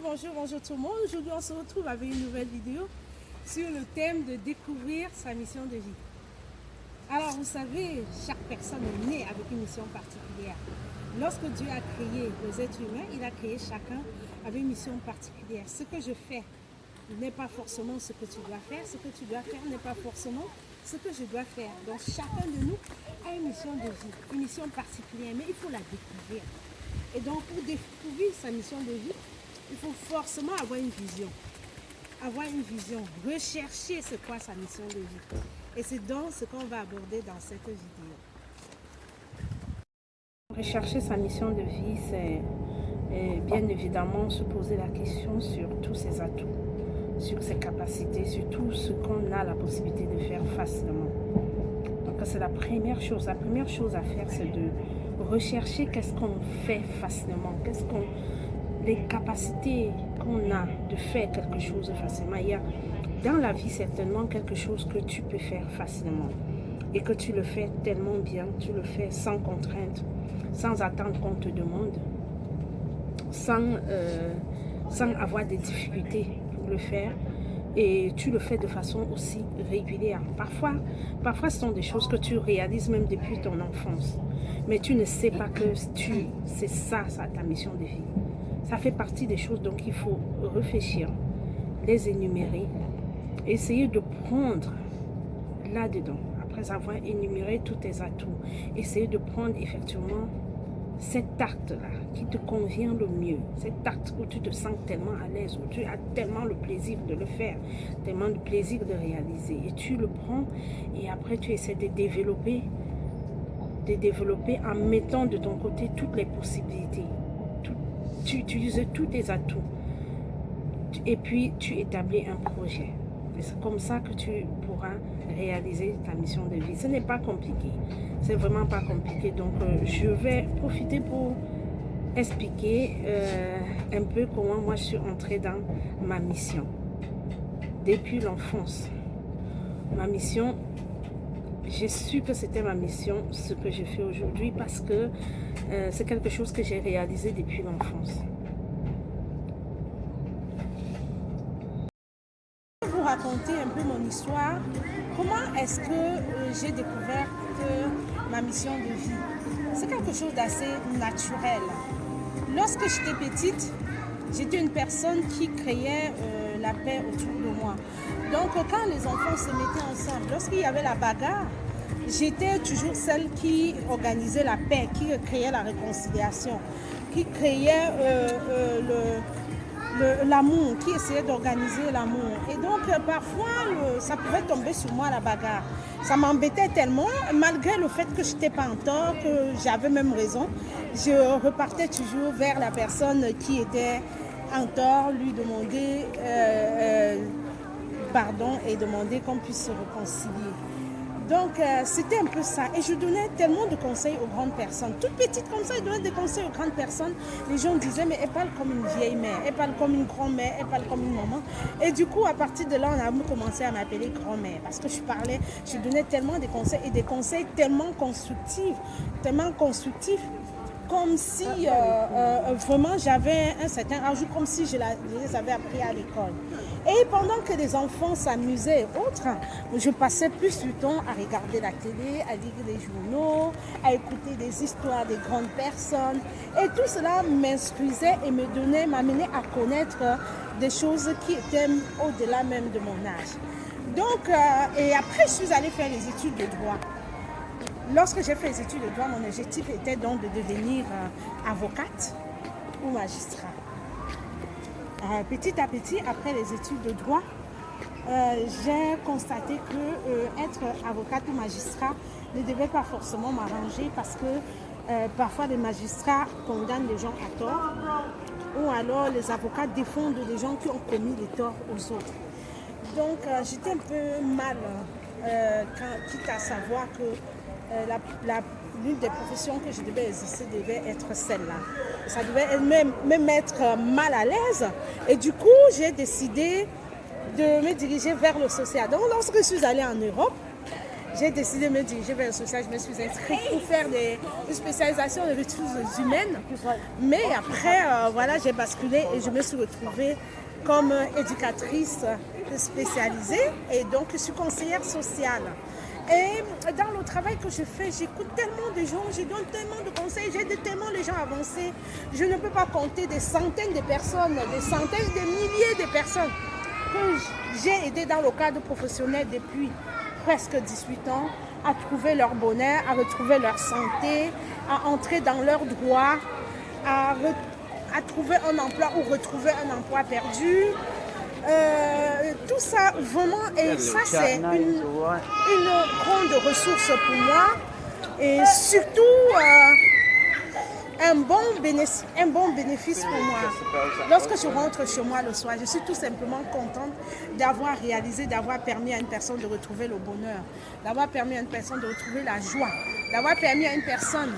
bonjour tout le monde. Aujourd'hui, on se retrouve avec une nouvelle vidéo sur le thème de découvrir sa mission de vie. Alors, vous savez, chaque personne est née avec une mission particulière. Lorsque Dieu a créé les êtres humains, il a créé chacun avec une mission particulière. Ce que je fais n'est pas forcément ce que tu dois faire. Ce que tu dois faire n'est pas forcément ce que je dois faire. Donc, chacun de nous a une mission de vie, une mission particulière, mais il faut la découvrir. Et donc, pour découvrir sa mission de vie, il faut forcément avoir une vision. Avoir une vision, rechercher c'est quoi sa mission de vie. Et c'est donc ce qu'on va aborder dans cette vidéo. Rechercher sa mission de vie, c'est bien évidemment se poser la question sur tous ses atouts, sur ses capacités, sur tout ce qu'on a la possibilité de faire facilement. Donc c'est la première chose. La première chose à faire, c'est de rechercher qu'est-ce qu'on fait facilement, les capacités qu'on a de faire quelque chose facilement. Il y a dans la vie certainement quelque chose que tu peux faire facilement et que tu le fais tellement bien, tu le fais sans contrainte, sans attendre qu'on te demande, sans avoir des difficultés pour le faire, et tu le fais de façon aussi régulière. Parfois ce sont des choses que tu réalises même depuis ton enfance, mais tu ne sais pas que c'est ça ta mission de vie. Ça fait partie des choses, donc il faut réfléchir, les énumérer, essayer de prendre là-dedans, après avoir énuméré tous tes atouts, essayer de prendre effectivement cet acte-là qui te convient le mieux, cet acte où tu te sens tellement à l'aise, où tu as tellement le plaisir de le faire, tellement le plaisir de réaliser, et tu le prends et après tu essaies de développer en mettant de ton côté toutes les possibilités. Tu utilises tous tes atouts et puis tu établis un projet. Et c'est comme ça que tu pourras réaliser ta mission de vie. Ce n'est pas compliqué. C'est vraiment pas compliqué. Donc, je vais profiter pour expliquer un peu comment moi je suis entrée dans ma mission. Depuis l'enfance. Ma mission, j'ai su que c'était ma mission, ce que je fais aujourd'hui, parce que c'est quelque chose que j'ai réalisé depuis l'enfance. Je vais vous raconter un peu mon histoire. Comment est-ce que j'ai découvert que ma mission de vie, c'est quelque chose d'assez naturel. Lorsque j'étais petite, j'étais une personne qui créait la paix autour de moi. Donc quand les enfants se mettaient ensemble, lorsqu'il y avait la bagarre, j'étais toujours celle qui organisait la paix, qui créait la réconciliation, qui créait l'amour, qui essayait d'organiser l'amour. Et donc parfois ça pouvait tomber sur moi la bagarre. Ça m'embêtait tellement, malgré le fait que je n'étais pas en tort, que j'avais même raison. Je repartais toujours vers la personne qui était en tort, lui demander pardon et demander qu'on puisse se réconcilier. Donc, c'était un peu ça. Et je donnais tellement de conseils aux grandes personnes. Toute petite comme ça, je donnais des conseils aux grandes personnes. Les gens disaient, mais elle parle comme une vieille mère, elle parle comme une grand-mère, elle parle comme une maman. Et du coup, à partir de là, on a commencé à m'appeler grand-mère. Parce que je donnais tellement de conseils, et des conseils tellement constructifs, comme si vraiment j'avais un certain âge, comme si je les avais appris à l'école. Et pendant que les enfants s'amusaient et autres, je passais plus du temps à regarder la télé, à lire les journaux, à écouter des histoires des grandes personnes. Et tout cela m'instruisait et m'amenait à connaître des choses qui étaient au-delà même de mon âge. Donc, et après, je suis allée faire les études de droit. Lorsque j'ai fait les études de droit, mon objectif était donc de devenir avocate ou magistrat. Petit à petit, après les études de droit, j'ai constaté que être avocate ou magistrat ne devait pas forcément m'arranger, parce que parfois les magistrats condamnent les gens à tort, ou alors les avocats défendent les gens qui ont commis des torts aux autres. Donc j'étais un peu mal, quitte à savoir que l'une des professions que je devais exercer devait être celle-là. Ça devait me mettre mal à l'aise. Et du coup, j'ai décidé de me diriger vers le social. Donc, lorsque je suis allée en Europe, j'ai décidé de me diriger vers le social. Je me suis inscrite pour faire une spécialisation en ressources humaines. Mais après, voilà, j'ai basculé et je me suis retrouvée comme éducatrice spécialisée et donc je suis conseillère sociale. Et dans le travail que je fais, j'écoute tellement de gens, je donne tellement de conseils, j'aide tellement les gens à avancer. Je ne peux pas compter des centaines de personnes, des centaines de milliers de personnes que j'ai aidé dans le cadre professionnel depuis presque 18 ans à trouver leur bonheur, à retrouver leur santé, à entrer dans leurs droits, à trouver un emploi ou retrouver un emploi perdu. Tout ça vraiment, et ça c'est une grande ressource pour moi et surtout un bon bénéfice pour moi. Lorsque je rentre chez moi le soir, je suis tout simplement contente d'avoir réalisé, d'avoir permis à une personne de retrouver le bonheur, d'avoir permis à une personne de retrouver la joie, d'avoir permis à une personne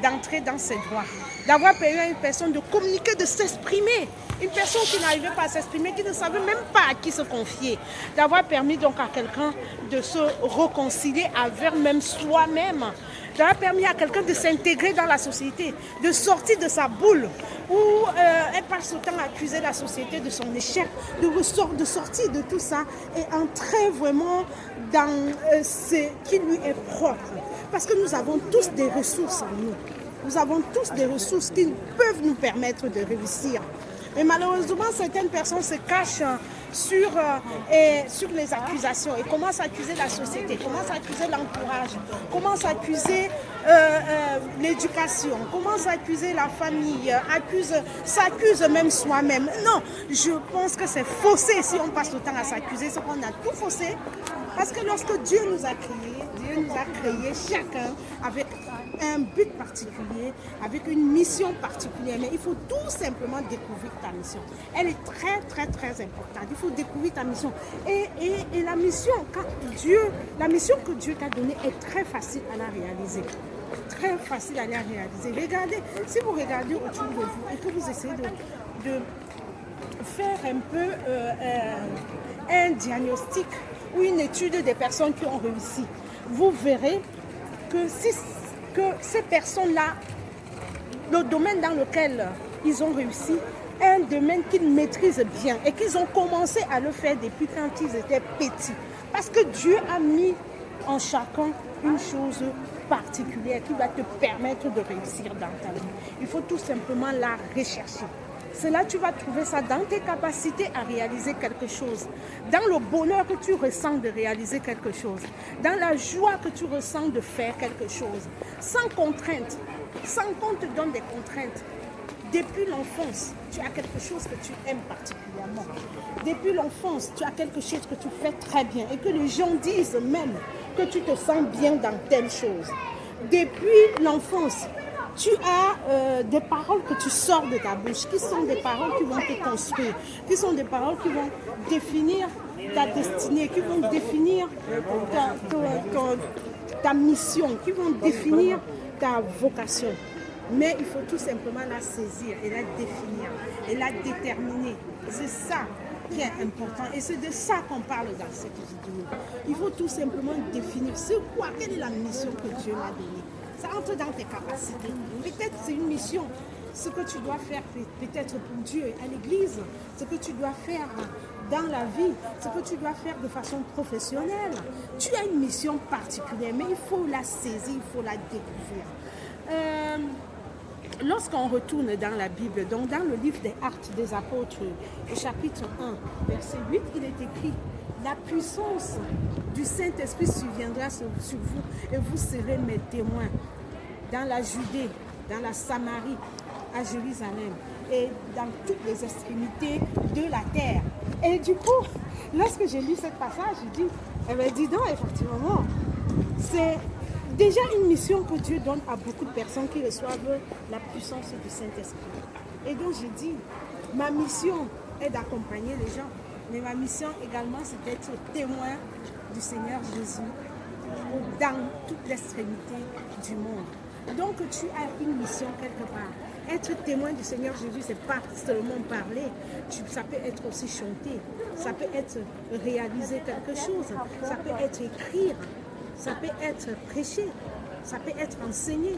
d'entrer dans ses droits, d'avoir permis à une personne de communiquer, de s'exprimer. Une personne qui n'arrivait pas à s'exprimer, qui ne savait même pas à qui se confier. D'avoir permis donc à quelqu'un de se réconcilier avec même soi-même. D'avoir permis à quelqu'un de s'intégrer dans la société, de sortir de sa boule où elle passe son temps à accuser la société de son échec, de sortir de tout ça et entrer vraiment dans ce qui lui est propre. Parce que nous avons tous des ressources en nous. Nous avons tous des ressources qui peuvent nous permettre de réussir. Mais malheureusement, certaines personnes se cachent sur les accusations et commencent à accuser la société, commencent à accuser l'entourage, commencent à accuser l'éducation, commencent à accuser la famille, s'accusent même soi-même. Non, je pense que c'est faussé si on passe le temps à s'accuser, c'est qu'on a tout faussé. Parce que lorsque Dieu nous a créés chacun avec un but particulier, avec une mission particulière. Mais il faut tout simplement découvrir ta mission. Elle est très, très, très importante. Il faut découvrir ta mission. Et la mission que Dieu t'a donnée est très facile à la réaliser. Très facile à la réaliser. Regardez, si vous regardez autour de vous et que vous essayez de faire un peu un diagnostic ou une étude des personnes qui ont réussi, vous verrez que ces personnes-là, le domaine dans lequel ils ont réussi, est un domaine qu'ils maîtrisent bien et qu'ils ont commencé à le faire depuis quand ils étaient petits. Parce que Dieu a mis en chacun une chose particulière qui va te permettre de réussir dans ta vie. Il faut tout simplement la rechercher. C'est là que tu vas trouver ça dans tes capacités à réaliser quelque chose, dans le bonheur que tu ressens de réaliser quelque chose, dans la joie que tu ressens de faire quelque chose, sans contrainte, sans qu'on te donne des contraintes. Depuis l'enfance, tu as quelque chose que tu aimes particulièrement. Depuis l'enfance, tu as quelque chose que tu fais très bien et que les gens disent même que tu te sens bien dans telle chose. Depuis l'enfance, tu as des paroles que tu sors de ta bouche, qui sont des paroles qui vont te construire, qui sont des paroles qui vont définir ta destinée, qui vont définir ta mission, qui vont définir ta vocation. Mais il faut tout simplement la saisir et la définir et la déterminer. C'est ça qui est important et c'est de ça qu'on parle dans cette vidéo. Il faut tout simplement définir quelle est la mission que Dieu m'a donnée. Ça entre dans tes capacités. Peut-être c'est une mission, ce que tu dois faire peut-être pour Dieu à l'église, ce que tu dois faire dans la vie, ce que tu dois faire de façon professionnelle. Tu as une mission particulière, mais il faut la saisir, il faut la découvrir. Lorsqu'on retourne dans la Bible, donc dans le livre des Actes des Apôtres, au chapitre 1, verset 8, il est écrit: la puissance du Saint-Esprit surviendra sur vous et vous serez mes témoins dans la Judée, dans la Samarie, à Jérusalem et dans toutes les extrémités de la terre. Et du coup, lorsque j'ai lu ce passage, j'ai dit, eh bien dis donc, effectivement, c'est déjà une mission que Dieu donne à beaucoup de personnes qui reçoivent la puissance du Saint-Esprit. Et donc j'ai dit, ma mission est d'accompagner les gens. Mais ma mission également, c'est d'être témoin du Seigneur Jésus dans toute l'extrémité du monde. Donc tu as une mission quelque part. Être témoin du Seigneur Jésus, ce n'est pas seulement parler. Ça peut être aussi chanter. Ça peut être réaliser quelque chose. Ça peut être écrire. ça peut être prêché, ça peut être enseigné,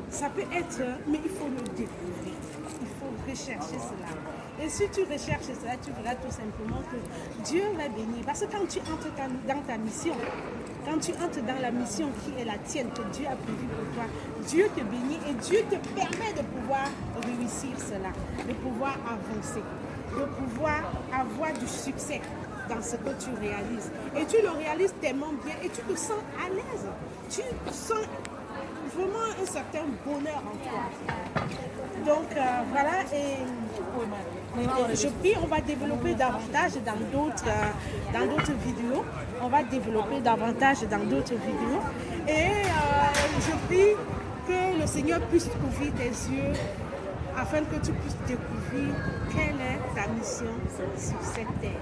ça peut être, mais il faut le découvrir, il faut rechercher cela. Et si tu recherches cela, tu verras tout simplement que Dieu va bénir. Parce que quand tu entres dans ta mission, quand tu entres dans la mission qui est la tienne, que Dieu a prévue pour toi, Dieu te bénit et Dieu te permet de pouvoir réussir cela, de pouvoir avancer, de pouvoir avoir du succès dans ce que tu réalises. Et tu le réalises tellement bien et tu te sens à l'aise. Tu sens vraiment un certain bonheur en toi. Donc voilà, et je prie, on va développer davantage dans d'autres vidéos. On va développer davantage dans d'autres vidéos. Et je prie que le Seigneur puisse ouvrir tes yeux afin que tu puisses découvrir quelle est ta mission sur cette terre.